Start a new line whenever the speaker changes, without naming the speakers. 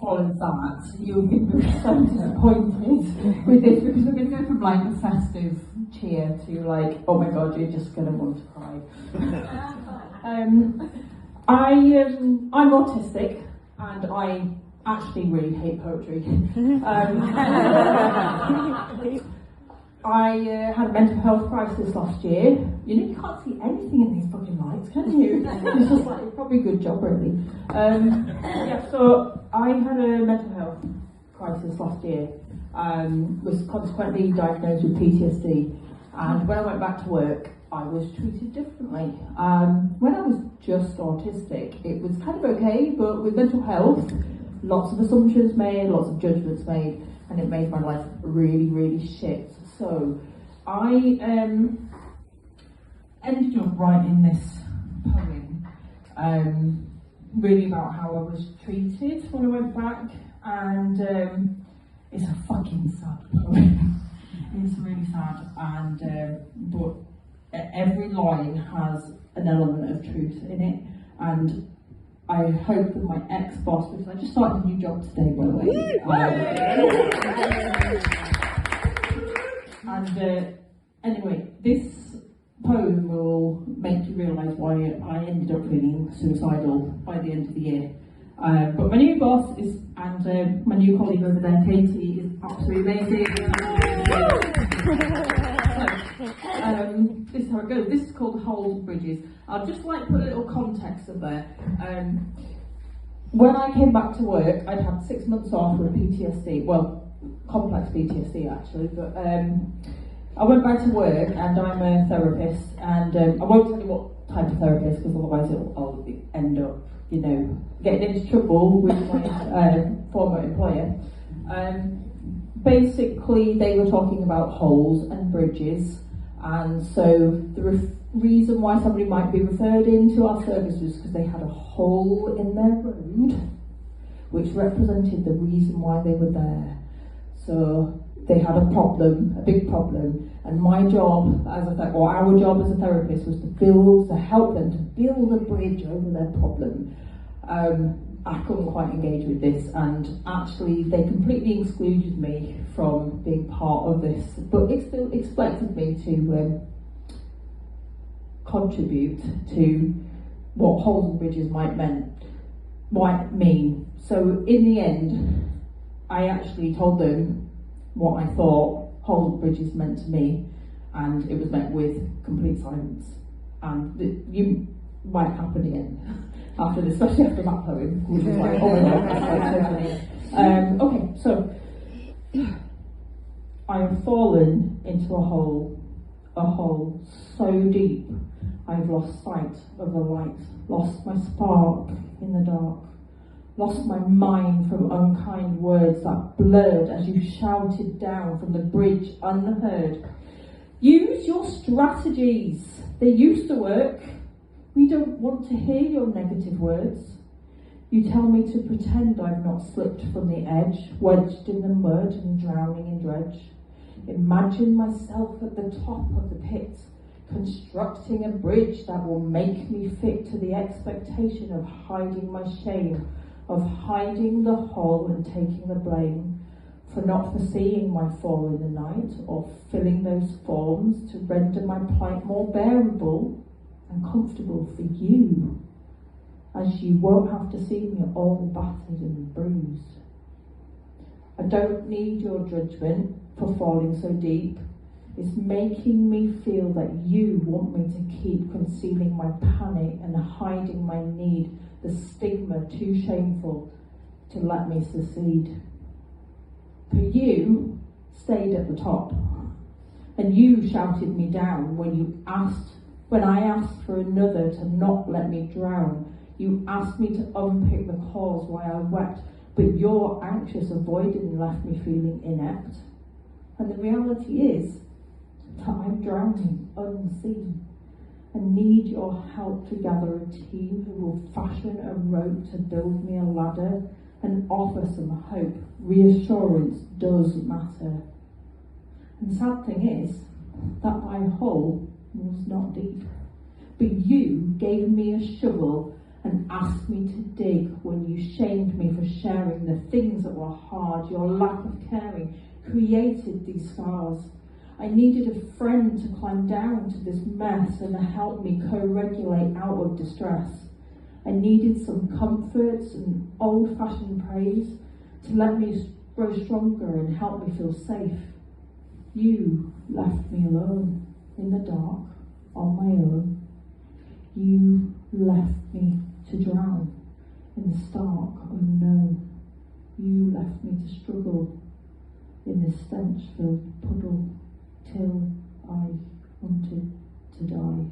follows that, you'll be so disappointed with this, because we're going to go from like a festive cheer to like, oh my god, you're just going to want to cry. I'm autistic, and I actually really hate poetry. I had a mental health crisis last year. You know, you can't see anything in these fucking lights, can you? It's just like, probably a good job, really. So I had a mental health crisis last year. Was consequently diagnosed with PTSD. And when I went back to work, I was treated differently. When I was just autistic, it was kind of okay, but with mental health, lots of assumptions made, lots of judgments made, and it made my life really, really shit. So I ended up writing this poem, really about how I was treated when I went back, and it's a fucking sad poem. It's really sad, and but every line has an element of truth in it, and I hope that my ex-boss, because I just started a new job today, by the way. Anyway, this poem will make you realise why I ended up feeling suicidal by the end of the year. But my new boss is, and my new colleague over there, Katie, is absolutely amazing. This is how it goes. This is called Holes and Bridges. I'll just like put a little context of there. When I came back to work, I'd had 6 months off with PTSD, well, complex PTSD actually, but I went back to work, and I'm a therapist, and I won't tell you what type of therapist, because otherwise I'll end up, you know, getting into trouble with my former employer. Basically, they were talking about holes and bridges, and so the reason why somebody might be referred into our service was because they had a hole in their road, which represented the reason why they were there. So they had a problem, a big problem, and my job as our job as a therapist was to help them to build a bridge over their problem. I couldn't quite engage with this, and actually they completely excluded me from being part of this, but it still expected me to contribute to what holes and bridges might mean. So in the end, I actually told them what I thought holes and bridges meant to me, and it was met with complete silence. And you might happen again after this, especially after that poem, which was like, oh my god, that's so funny. Okay, so I have fallen into a hole so deep I've lost sight of the light, lost my spark in the dark, lost my mind from unkind words that blurred as you shouted down from the bridge unheard. Use your strategies, they used to work. We don't want to hear your negative words. You tell me to pretend I've not slipped from the edge, wedged in the mud and drowning in dredge. Imagine myself at the top of the pit, constructing a bridge that will make me fit to the expectation of hiding my shame, of hiding the hole and taking the blame, for not foreseeing my fall in the night, or filling those forms to render my plight more bearable and comfortable for you, as you won't have to see me all battered and bruised. I don't need your judgment for falling so deep. It's making me feel that you want me to keep concealing my panic and hiding my need, the stigma too shameful to let me succeed. But you stayed at the top, and you shouted me down when I asked for another to not let me drown. You asked me to unpick the cause why I wept, but your anxious avoiding left me feeling inept. And the reality is that I'm drowning unseen, and need your help to gather a team who will fashion a rope to build me a ladder and offer some hope. Reassurance does matter. And sad thing is that my hole was not deep, but you gave me a shovel and asked me to dig when you shamed me for sharing the things that were hard. Your lack of caring created these scars. I needed a friend to climb down to this mess and help me co-regulate out of distress. I needed some comforts and old-fashioned praise to let me grow stronger and help me feel safe. You left me alone in the dark on my own. You left me to drown in the stark unknown. You left me to struggle in this stench-filled puddle till I wanted to die.